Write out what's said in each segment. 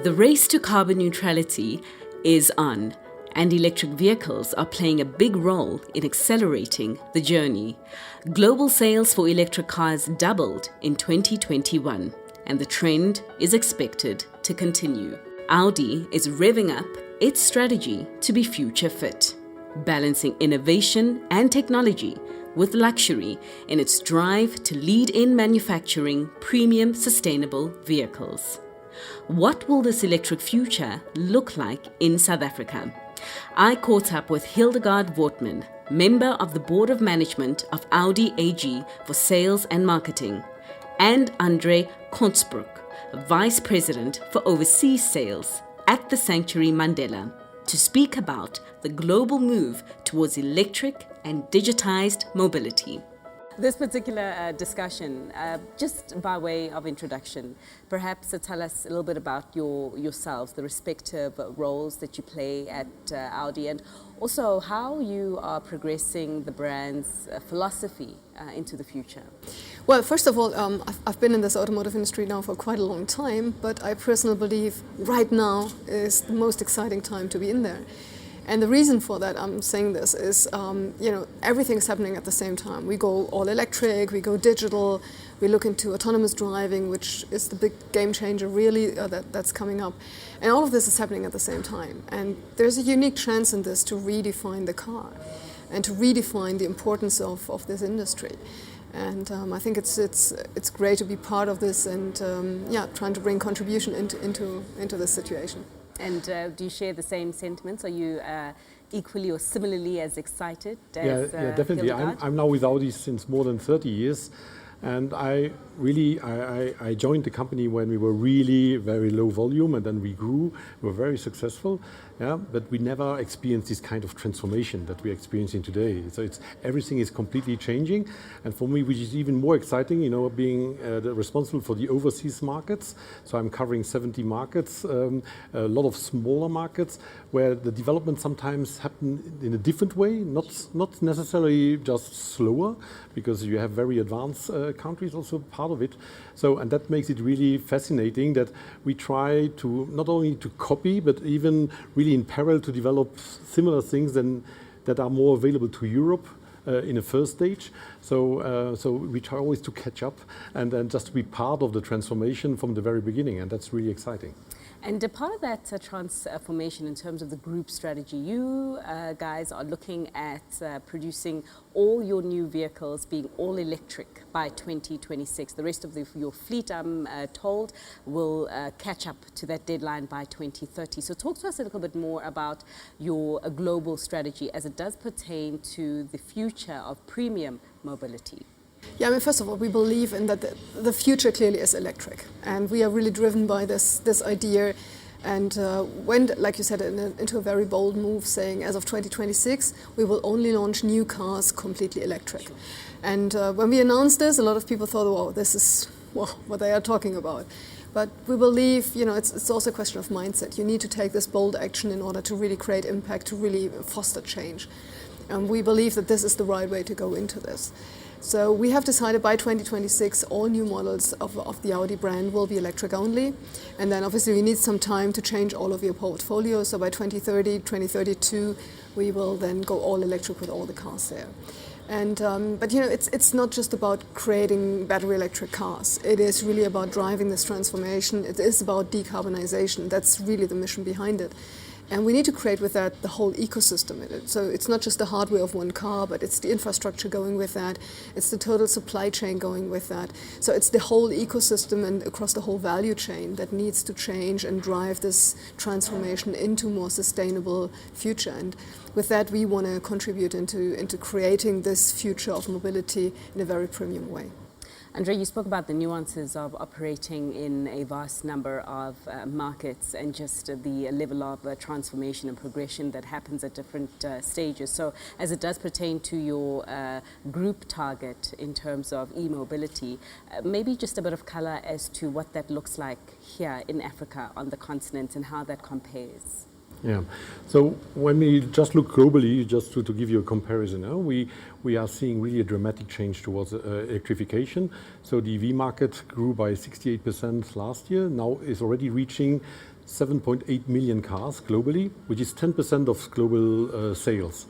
The race to carbon neutrality is on, and electric vehicles are playing a big role in accelerating the journey. Global sales for electric cars doubled in 2021, and the trend is expected to continue. Audi is revving up its strategy to be future fit, balancing innovation and technology with luxury in its drive to lead in manufacturing premium sustainable vehicles. What will this electric future look like in South Africa? I caught up with Hildegard Wortmann, member of the Board of Management of Audi AG for Sales and Marketing, and Andre Konsbruck, Vice President for Overseas Sales at the Sanctuary Mandela, to speak about the global move towards electric and digitised mobility. This particular discussion, just by way of introduction, perhaps tell us a little bit about yourselves, the respective roles that you play at Audi, and also how you are progressing the brand's philosophy into the future. Well, first of all, I've been in this automotive industry now for quite a long time, but I personally believe right now is the most exciting time to be in there. And the reason for that I'm saying this is, everything's happening at the same time. We go all electric, we go digital, we look into autonomous driving, which is the big game changer really that's coming up. And all of this is happening at the same time. And there's a unique chance in this to redefine the car and to redefine the importance of this industry. And I think it's great to be part of this and trying to bring contribution into this situation. And do you share the same sentiments? Are you equally or similarly as excited as Yeah, definitely. I'm now with Audi since more than 30 years. And I joined the company when we were really very low volume, and then we grew. We were very successful, but we never experienced this kind of transformation that we're experiencing today. So everything is completely changing. And for me, which is even more exciting, being responsible for the overseas markets. So I'm covering 70 markets, a lot of smaller markets where the development sometimes happen in a different way, not necessarily just slower, because you have very advanced countries also part of it. So, and that makes it really fascinating that we try to not only to copy, but even really in parallel to develop similar things that are more available to Europe in a first stage. So we try always to catch up and then just to be part of the transformation from the very beginning, and that's really exciting. And a part of that transformation in terms of the group strategy, you guys are looking at producing all your new vehicles being all electric by 2026. The rest of your fleet, I'm told, will catch up to that deadline by 2030. So talk to us a little bit more about your global strategy as it does pertain to the future of premium mobility. Yeah, first of all, we believe in that the future clearly is electric, and we are really driven by this idea. And went, like you said, into a very bold move, saying as of 2026, we will only launch new cars completely electric. And when we announced this, a lot of people thought, "Wow, this is what they are talking about." But we believe, it's also a question of mindset. You need to take this bold action in order to really create impact, to really foster change. And we believe that this is the right way to go into this. So we have decided by 2026 all new models of the Audi brand will be electric only, and then obviously we need some time to change all of your portfolio. So by 2030, 2032 we will then go all electric with all the cars there. And but it's not just about creating battery electric cars. It is really about driving this transformation. It is about decarbonization. That's really the mission behind it. And we need to create with that the whole ecosystem in it. So it's not just the hardware of one car, but it's the infrastructure going with that. It's the total supply chain going with that. So it's the whole ecosystem and across the whole value chain that needs to change and drive this transformation into a more sustainable future. And with that, we want to contribute into creating this future of mobility in a very premium way. Andre, you spoke about the nuances of operating in a vast number of markets and just the level of transformation and progression that happens at different stages. So as it does pertain to your group target in terms of e-mobility, maybe just a bit of color as to what that looks like here in Africa on the continent and how that compares. Yeah. So when we just look globally, just to give you a comparison, we are seeing really a dramatic change towards electrification. So the EV market grew by 68% last year, now is already reaching 7.8 million cars globally, which is 10% of global sales.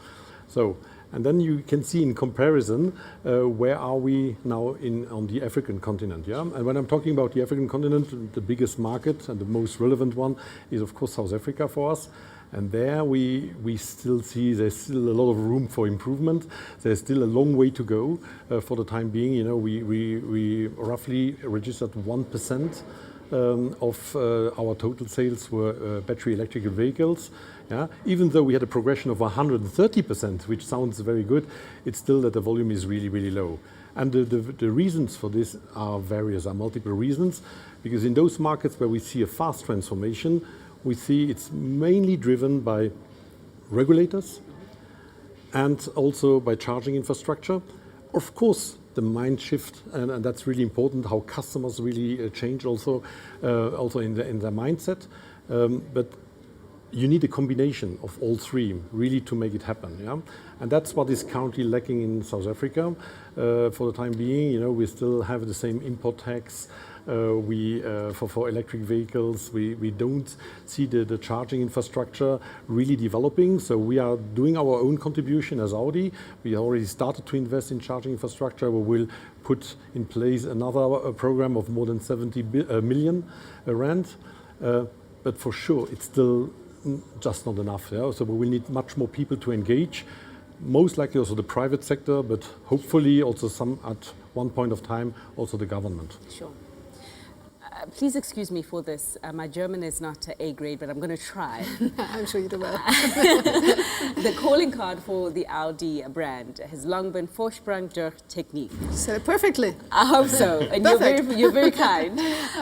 So, and then you can see in comparison where are we now on the African continent. Yeah? And when I'm talking about the African continent, the biggest market and the most relevant one is of course South Africa for us. And there we still see there's still a lot of room for improvement. There's still a long way to go for the time being. You know, we roughly registered 1% of our total sales were battery electric vehicles. Yeah? Even though we had a progression of 130%, which sounds very good, it's still that the volume is really, really low. And the reasons for this are multiple reasons, because in those markets where we see a fast transformation, we see it's mainly driven by regulators and also by charging infrastructure. Of course, the mind shift, and that's really important, how customers really change also in their mindset. But you need a combination of all three really to make it happen. Yeah? And that's what is currently lacking in South Africa. For the time being, you know, we still have the same import tax. For electric vehicles, we don't see the charging infrastructure really developing. So we are doing our own contribution as Audi. We already started to invest in charging infrastructure. We will put in place another program of more than 70 million rand. But for sure, it's still just not enough. Yeah? So we will need much more people to engage. Most likely also the private sector, but hopefully also some at one point of time also the government. Sure. Please excuse me for this. My German is not A grade, but I'm going to try. I'm sure you do well. The calling card for the Audi brand has long been Vorsprung durch Technik. You said it perfectly. I hope so. And you're very kind.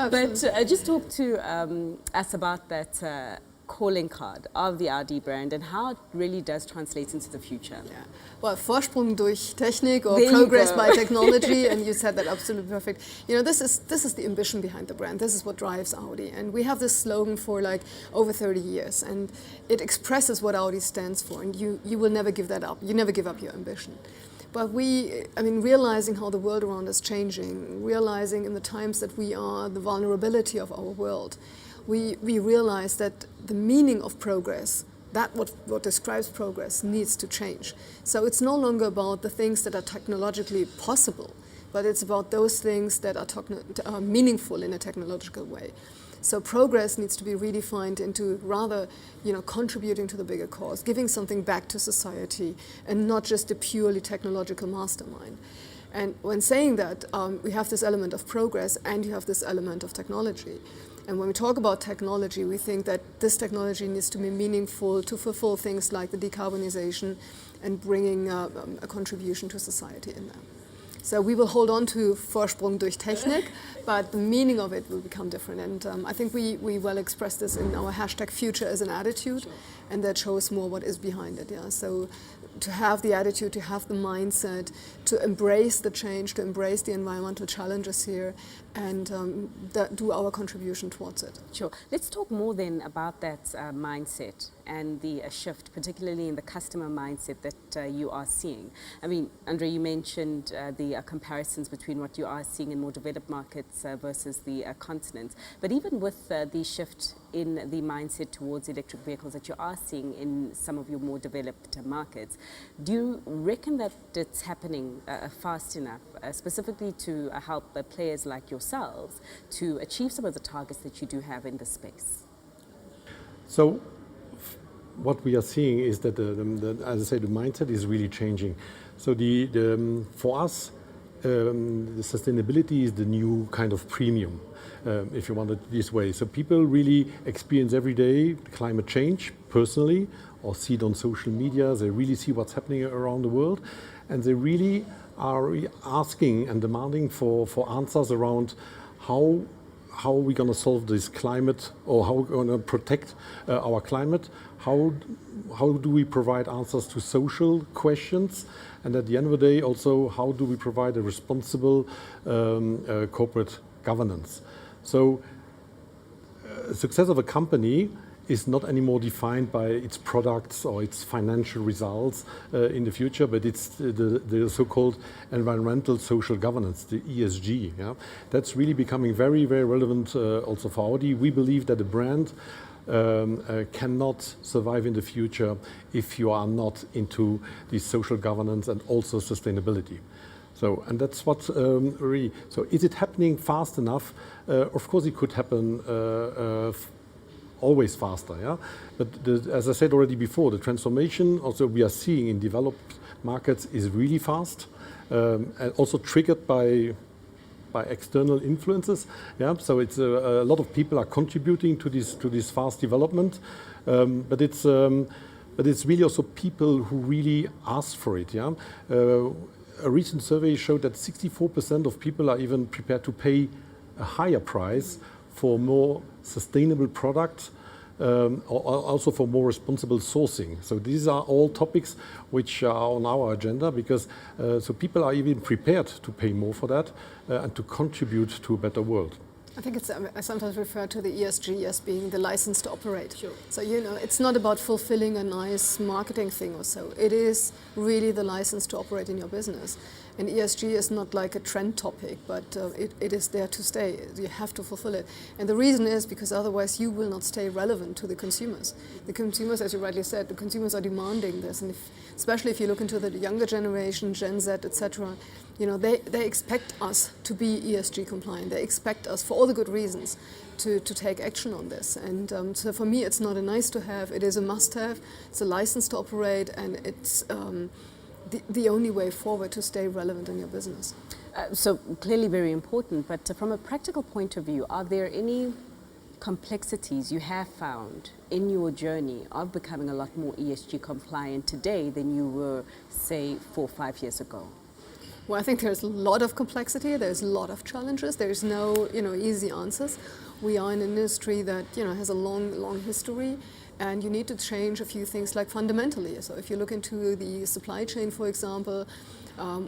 But just talk to us about that calling card of the Audi brand and how it really does translate into the future. Yeah. Well, Vorsprung durch Technik or progress by technology, and you said that absolutely perfect. You know, this is the ambition behind the brand. This is what drives Audi, and we have this slogan for like over 30 years, and it expresses what Audi stands for. And you will never give that up. You never give up your ambition. But realizing how the world around us is changing, realizing in the times that we are, the vulnerability of our world, we realize that the meaning of progress, that what describes progress, needs to change. So it's no longer about the things that are technologically possible, but it's about those things that are meaningful in a technological way. So progress needs to be redefined into rather, contributing to the bigger cause, giving something back to society, and not just a purely technological mastermind. And when saying that, we have this element of progress and you have this element of technology. And when we talk about technology, we think that this technology needs to be meaningful to fulfill things like the decarbonization and bringing a contribution to society in that. So we will hold on to Vorsprung durch Technik, but the meaning of it will become different. And I think we well express this in our hashtag future as an attitude, and that shows more what is behind it. Yeah. So to have the attitude, to have the mindset, to embrace the change, to embrace the environmental challenges here, and do our contribution towards it. Sure. Let's talk more then about that mindset and the shift, particularly in the customer mindset that you are seeing. I mean, Andre, you mentioned the comparisons between what you are seeing in more developed markets versus the continent. But even with the shift in the mindset towards electric vehicles that you are seeing in some of your more developed markets, do you reckon that it's happening fast enough, specifically to help players like yourselves to achieve some of the targets that you do have in this space? So what we are seeing is that, as I say, the mindset is really changing. So for us, the sustainability is the new kind of premium, if you want it this way. So people really experience every day climate change personally, or see it on social media. They really see what's happening around the world, and they really are asking and demanding for answers around how are we going to solve this climate, or how are we going to protect our climate? How do we provide answers to social questions? And at the end of the day, also, how do we provide a responsible corporate governance? So success of a company is not anymore defined by its products or its financial results in the future, but it's the so-called environmental social governance, the ESG. Yeah? That's really becoming very, very relevant also for Audi. We believe that a brand cannot survive in the future if you are not into the social governance and also sustainability. So, and that's what really, so is it happening fast enough? Of course it could happen always faster, yeah? But as I said already before, the transformation also we are seeing in developed markets is really fast, and also triggered by external influences. Yeah, so it's a lot of people are contributing to this fast development, but it's really also people who really ask for it. Yeah, a recent survey showed that 64% of people are even prepared to pay a higher price for more sustainable products. Also for more responsible sourcing. So these are all topics which are on our agenda because so people are even prepared to pay more for that and to contribute to a better world. I think it's, I sometimes refer to the ESG as being the license to operate. Sure. So, you know, it's not about fulfilling a nice marketing thing or so. It is really the license to operate in your business. And ESG is not like a trend topic, but it is there to stay. You have to fulfill it. And the reason is because otherwise you will not stay relevant to the consumers. The consumers, as you rightly said, the consumers are demanding this. And especially if you look into the younger generation, Gen Z, etc., you know, they expect us to be ESG compliant. They expect us, for all the good reasons, to take action on this. And so for me, it's not a nice to have, it is a must have. It's a license to operate, and it's the only way forward to stay relevant in your business. So clearly very important, but from a practical point of view, are there any complexities you have found in your journey of becoming a lot more ESG compliant today than you were, say, 4 or 5 years ago? Well, I think there's a lot of complexity, there's a lot of challenges, there's no, you know, easy answers. We are in an industry that, you know, has a long history, and you need to change a few things like fundamentally. So if you look into the supply chain, for example,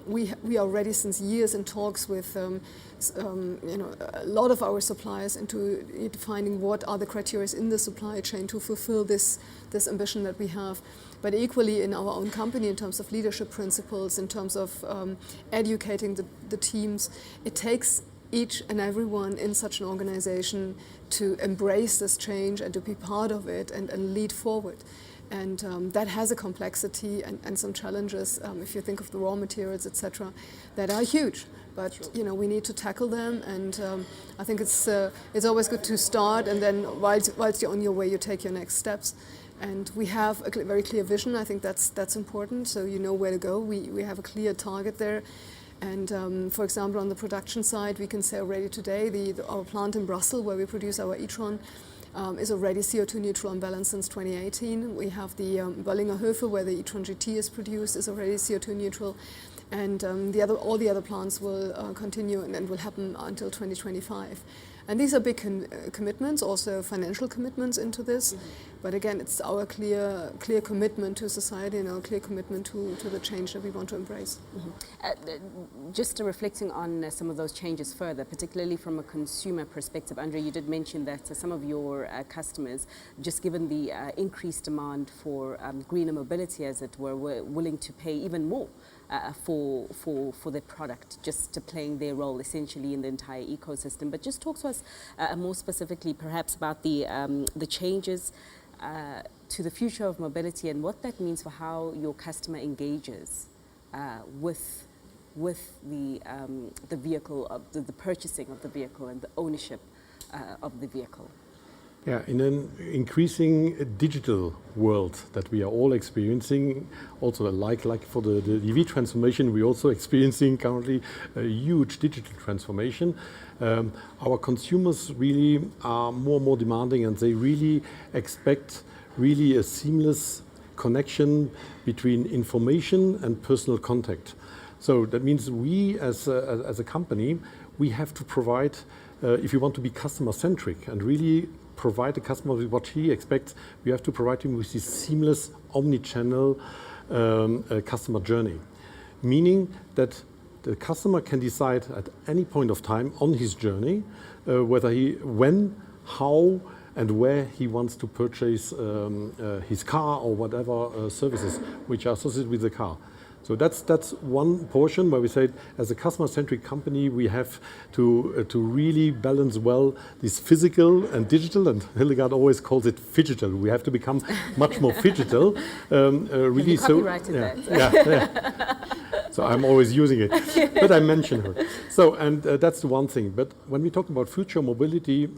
we are already since years in talks with you know, a lot of our suppliers into defining what are the criteria in the supply chain to fulfill this ambition that we have. But equally in our own company, in terms of leadership principles, in terms of educating the teams, it takes each and everyone in such an organization to embrace this change and to be part of it and lead forward. And that has a complexity and some challenges, if you think of the raw materials, etc., that are huge. But you know, we need to tackle them, and I think it's always good to start, and then whilst you're on your way, you take your next steps. And we have a very clear vision. I think that's important, so you know where to go. We have a clear target there. And for example, on the production side, we can say already today, our plant in Brussels, where we produce our e-tron, is already CO2 neutral and balanced since 2018. We have the Böllinger Höfe, where the e-tron GT is produced, is already CO2 neutral. And all the other plants will continue and will happen until 2025. And these are big commitments, also financial commitments into this. Mm-hmm. But again, it's our clear commitment to society and our clear commitment to the change that we want to embrace. Mm-hmm. Just reflecting on some of those changes further, particularly from a consumer perspective, Andre, you did mention that some of your customers, just given the increased demand for greener mobility, as it were willing to pay even more for their product, just playing their role essentially in the entire ecosystem. But just talk to us more specifically, perhaps, about the changes to the future of mobility and what that means for how your customer engages with the vehicle, of the purchasing of the vehicle and the ownership of the vehicle. Yeah, in an increasing digital world that we are all experiencing, also like for the EV transformation, we're also experiencing currently a huge digital transformation. Our consumers really are more and more demanding, and they really expect really a seamless connection between information and personal contact. So that means we as a company, we have to provide, if you want to be customer-centric and really provide the customer with what he expects, we have to provide him with this seamless omni-channel customer journey. Meaning that the customer can decide at any point of time on his journey when, how, and where he wants to purchase his car or whatever services which are associated with the car. So that's one portion where we said, as a customer-centric company, we have to really balance well this physical and digital, and Hildegaard always calls it phygital. We have to become much more phygital. Really, you copyrighted that. So I'm always using it, but I mention her. So, and that's the one thing. But when we talk about future mobility,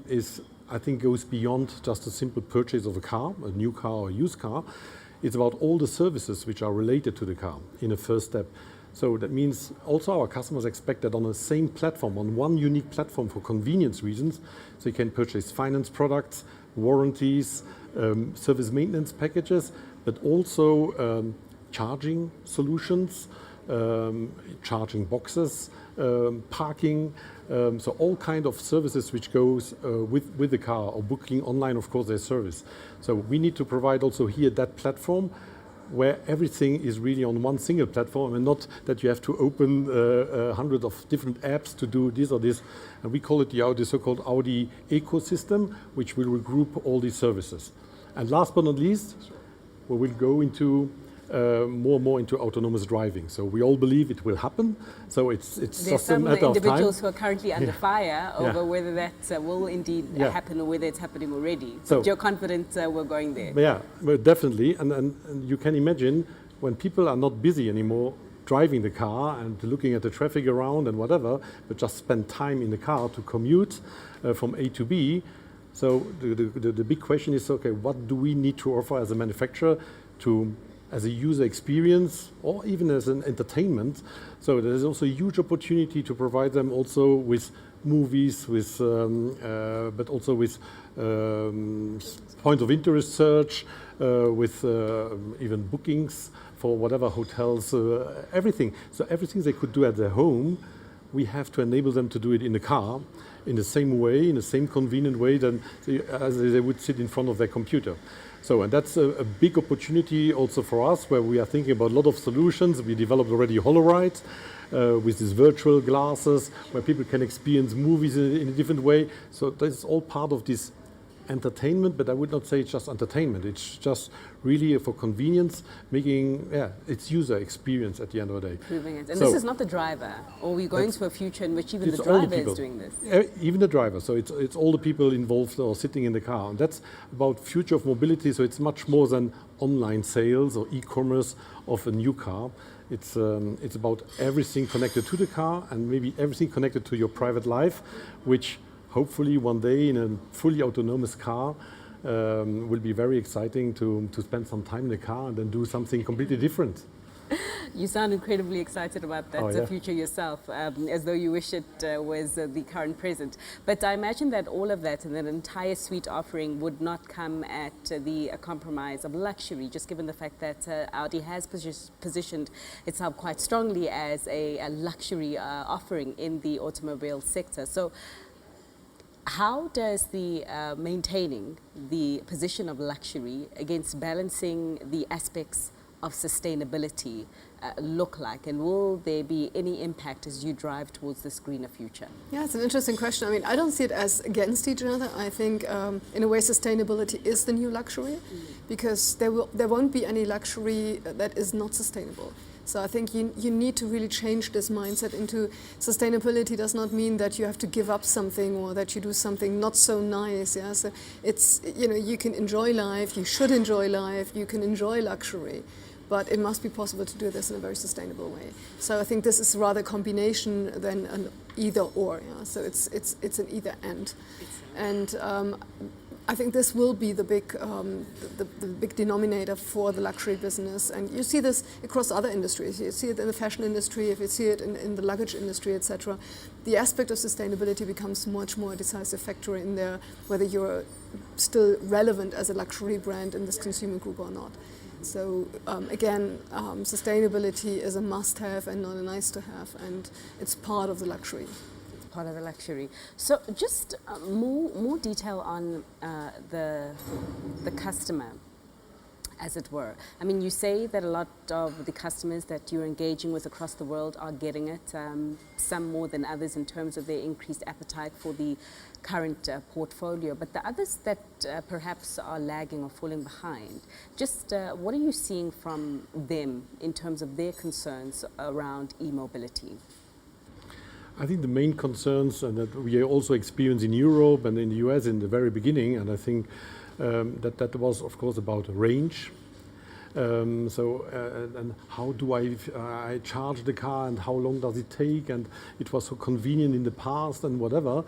is, I think, goes beyond just a simple purchase of a car, a new car or a used car. It's about all the services which are related to the car in a first step. So that means also our customers expect that on the same platform, on one unique platform for convenience reasons, so you can purchase finance products, warranties, service maintenance packages, but also charging solutions, charging boxes, parking, so all kind of services which goes with the car, or booking online, of course, their service. So we need to provide also here that platform where everything is really on one single platform, and not that you have to open 100 of different apps to do this or this. And we call it the so-called Audi ecosystem, which will regroup all these services. And last but not least, we will go into more and more into autonomous driving. So we all believe it will happen. So it's just a matter of time. There's some individuals who are currently under fire over whether that will indeed happen, or whether it's happening already. So but you're confident we're going there? Yeah, well, definitely. And you can imagine when people are not busy anymore driving the car and looking at the traffic around and whatever, but just spend time in the car to commute from A to B. So the big question is, okay, what do we need to offer as a manufacturer to, as a user experience, or even as an entertainment? So there's also a huge opportunity to provide them also with movies, with but also with point of interest search, with even bookings for whatever hotels, everything. So everything they could do at their home, we have to enable them to do it in the car in the same way, in the same convenient way than as they would sit in front of their computer. So, and that's a big opportunity also for us, where we are thinking about a lot of solutions. We developed already HoloRide with these virtual glasses, where people can experience movies in a different way. So that's all part of this entertainment, but I would not say it's just entertainment. It's just really for convenience, making it's user experience at the end of the day. Proving it. And so this is not the driver, or we're going to a future in which even the driver is doing this? Even the driver. So it's all the people involved or sitting in the car. And that's about future of mobility. So it's much more than online sales or e-commerce of a new car. It's about everything connected to the car, and maybe everything connected to your private life, which hopefully one day in a fully autonomous car will be very exciting to spend some time in the car and then do something completely different. You sound incredibly excited about that future yourself, as though you wish it was the current present. But I imagine that all of that and that entire suite offering would not come at the compromise of luxury, just given the fact that Audi has positioned itself quite strongly as a luxury offering in the automobile sector. So how does the maintaining the position of luxury against balancing the aspects of sustainability look like, and will there be any impact as you drive towards this greener future? Yeah, it's an interesting question. I mean, I don't see it as against each other. I think in a way sustainability is the new luxury, because there won't be any luxury that is not sustainable. So I think you need to really change this mindset into sustainability does not mean that you have to give up something or that you do something not so nice. Yeah? So it's, you can enjoy life, you should enjoy life, you can enjoy luxury, but it must be possible to do this in a very sustainable way. So I think this is rather a combination than an either or. Yeah? So it's an either and. And I think this will be the big denominator for the luxury business, and you see this across other industries. You see it in the fashion industry, if you see it in the luggage industry, etc. The aspect of sustainability becomes much more a decisive factor in there, whether you're still relevant as a luxury brand in this consumer group or not. So again, sustainability is a must-have and not a nice-to-have, and it's part of the luxury. Part of the luxury. So just more detail on the customer. as it were. I mean, you say that a lot of the customers that you're engaging with across the world are getting it, some more than others in terms of their increased appetite for the current portfolio, but the others that perhaps are lagging or falling behind, just what are you seeing from them in terms of their concerns around e-mobility? I think the main concerns that we also experienced in Europe and in the US in the very beginning, and I think that was, of course, about range. And how do I charge the car, and how long does it take, and it was so convenient in the past and whatever,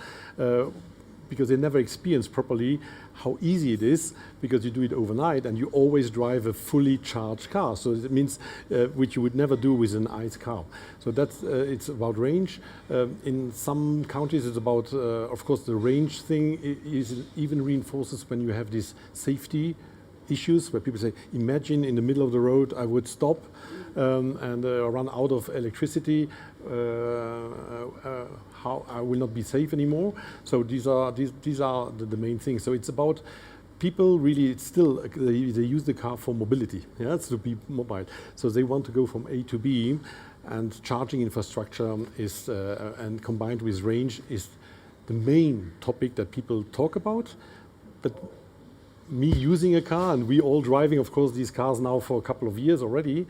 because they never experienced properly how easy it is, because you do it overnight and you always drive a fully charged car. So it means which you would never do with an ICE car. So that's it's about range. In some countries it's about, of course, the range thing is even reinforces when you have these safety issues where people say, imagine in the middle of the road I would stop and run out of electricity, how I will not be safe anymore. So these are the main things. So it's about people really, it's still, they use the car for mobility, yeah, it's to be mobile. So they want to go from A to B, and charging infrastructure is, and combined with range, is the main topic that people talk about. But me using a car, and we all driving, of course, these cars now for a couple of years already,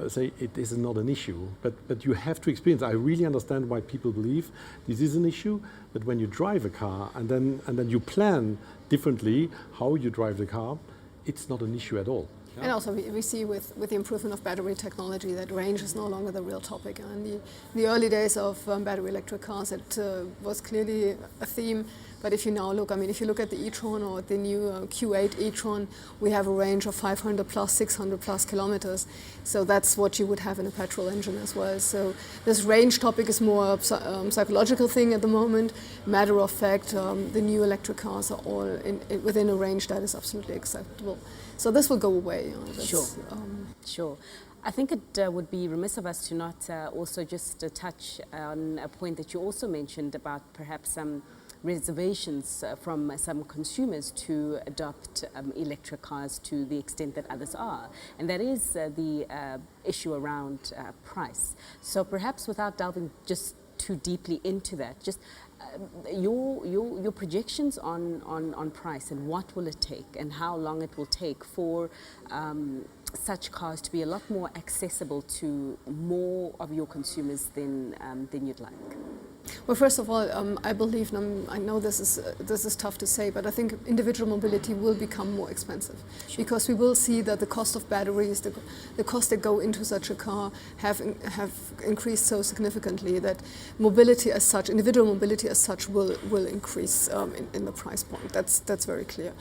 say it is not an issue. But you have to experience. I really understand why people believe this is an issue. But when you drive a car and then you plan differently how you drive the car, it's not an issue at all. Yeah. And also we see with the improvement of battery technology that range is no longer the real topic. And in the early days of battery electric cars, it was clearly a theme. But if you now look, I mean, if you look at the e-tron or the new Q8 e-tron, we have a range of 500 plus, 600 plus kilometers. So that's what you would have in a petrol engine as well. So this range topic is more a psychological thing at the moment. Matter of fact, the new electric cars are all within a range that is absolutely acceptable. So this will go away. Sure. Sure. I think it would be remiss of us to not also just touch on a point that you also mentioned about perhaps some reservations from some consumers to adopt electric cars to the extent that others are, and that is the issue around price. So perhaps without delving just too deeply into that, just your projections on price, and what will it take and how long it will take for such cars to be a lot more accessible to more of your consumers than you'd like. Well, first of all, I believe, and I know this is tough to say, but I think individual mobility will become more expensive, because we will see that the cost of batteries, the costs that go into such a car have increased so significantly that mobility as such, individual mobility as such, will increase in the price point. That's very clear.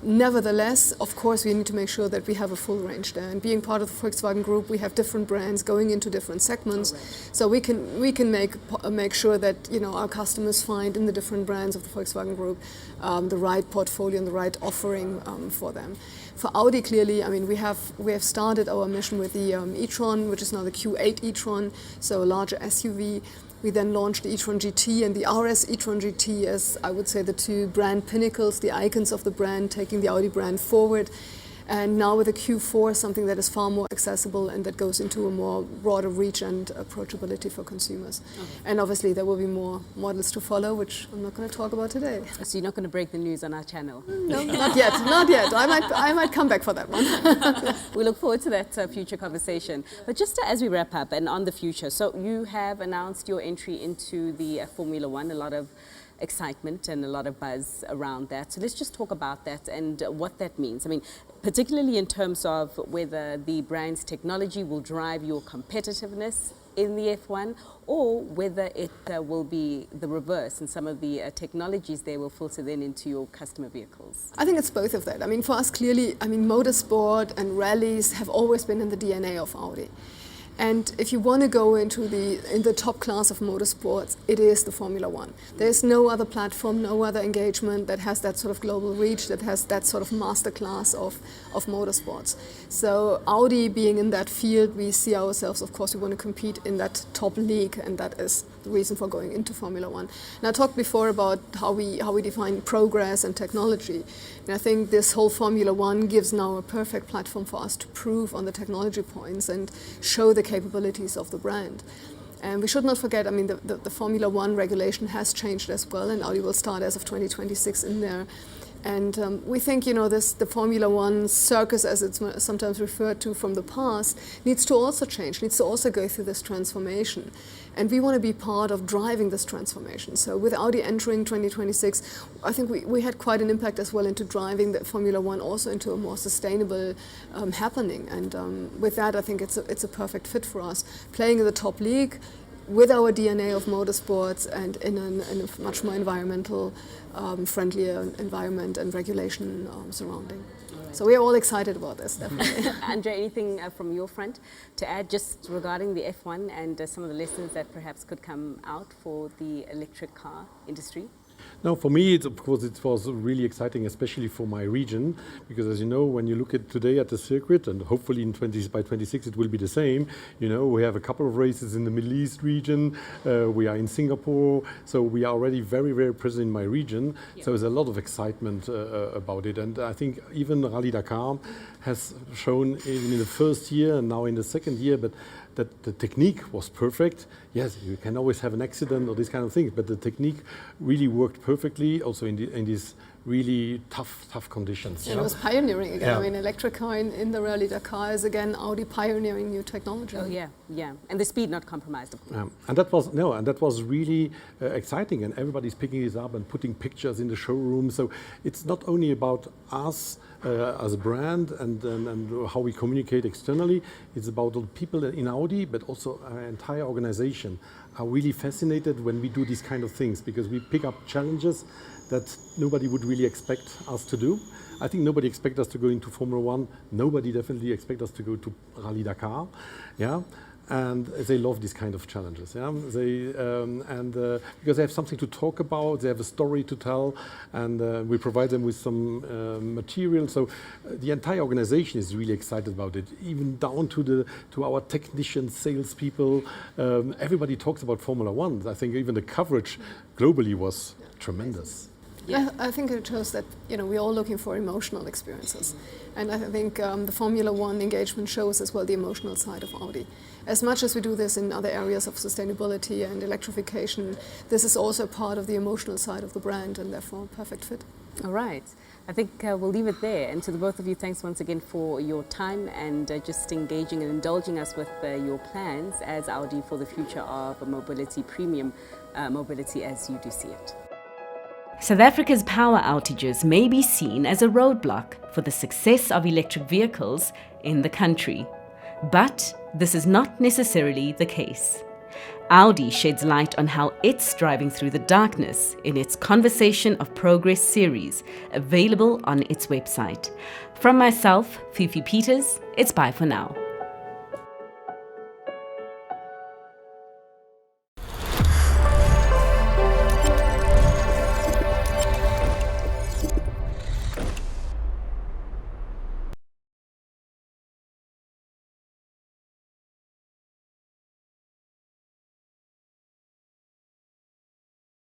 Nevertheless, of course, we need to make sure that we have a full range there. And being part of the Volkswagen Group, we have different brands going into different segments. Correct. So we can make sure that our customers find in the different brands of the Volkswagen Group the right portfolio and the right offering for them. For Audi, clearly, I mean, we have started our mission with the e-tron, which is now the Q8 e-tron, so a larger SUV. We then launched the e-tron GT and the RS e-tron GT as, I would say, the two brand pinnacles, the icons of the brand, taking the Audi brand forward. And now with the Q4, something that is far more accessible and that goes into a more broader reach and approachability for consumers. Okay. And obviously there will be more models to follow, which I'm not going to talk about today. So you're not going to break the news on our channel? No, not yet, not yet. I might come back for that one. We look forward to that future conversation. But just as we wrap up and on the future, so you have announced your entry into the Formula One, a lot of excitement and a lot of buzz around that. So let's just talk about that and what that means. I mean, particularly in terms of whether the brand's technology will drive your competitiveness in the F1, or whether it will be the reverse and some of the technologies there will filter then into your customer vehicles. I think it's both of that. I mean, for us, clearly, I mean, motorsport and rallies have always been in the DNA of Audi. And if you want to go into the top class of motorsports, it is the Formula One. There's no other platform, no other engagement that has that sort of global reach, that has that sort of masterclass of motorsports. So Audi being in that field, we see ourselves, of course, we want to compete in that top league, and that is the reason for going into Formula One. And I talked before about how we define progress and technology. And I think this whole Formula One gives now a perfect platform for us to prove on the technology points and show the capabilities of the brand. And we should not forget, I mean, the Formula One regulation has changed as well, and Audi will start as of 2026 in there. And we think, the Formula One circus, as it's sometimes referred to from the past, needs to also change, needs to also go through this transformation. And we want to be part of driving this transformation. So with Audi entering 2026, I think we had quite an impact as well into driving the Formula One also into a more sustainable happening. And with that, I think it's a perfect fit for us, playing in the top league, with our DNA of motorsports and in a much more environmental friendlier environment and regulation surrounding. So we are all excited about this, definitely. Andre, anything from your front to add just regarding the F1 and some of the lessons that perhaps could come out for the electric car industry? No, for me, it was really exciting, especially for my region, because as you know, when you look at today at the circuit, and hopefully by 26 it will be the same, we have a couple of races in the Middle East region, we are in Singapore, so we are already very, very present in my region, so there's a lot of excitement about it. And I think even Rally Dakar has shown in the first year and now in the second year, but that the technique was perfect. Yes, you can always have an accident or these kind of things, but the technique really worked perfectly also in these really tough conditions. And it was pioneering again. Yeah. I mean, electric car in the Rally Dakar is again Audi pioneering new technology. Oh yeah, and the speed not compromised, of course. And that was really exciting, and everybody's picking this up and putting pictures in the showroom. So it's not only about us as a brand and how we communicate externally. It's about the people in Audi, but also our entire organization are really fascinated when we do these kind of things, because we pick up challenges that nobody would really expect us to do. I think nobody expects us to go into Formula One. Nobody definitely expects us to go to Rally Dakar. Yeah. And they love these kind of challenges, yeah. Because they have something to talk about, they have a story to tell, and we provide them with some material. So the entire organization is really excited about it, even down to our technicians, salespeople. Everybody talks about Formula One. I think even the coverage globally was tremendous. Yeah. I think it shows that we're all looking for emotional experiences, and I think the Formula One engagement shows as well the emotional side of Audi. As much as we do this in other areas of sustainability and electrification, this is also part of the emotional side of the brand, and therefore a perfect fit. All right. I think we'll leave it there. And to the both of you, thanks once again for your time and just engaging and indulging us with your plans as Audi for the future of mobility, premium mobility as you do see it. South Africa's power outages may be seen as a roadblock for the success of electric vehicles in the country. But this is not necessarily the case. Audi sheds light on how it's driving through the darkness in its Conversation of Progress series, available on its website. From myself, Fifi Peters, it's bye for now.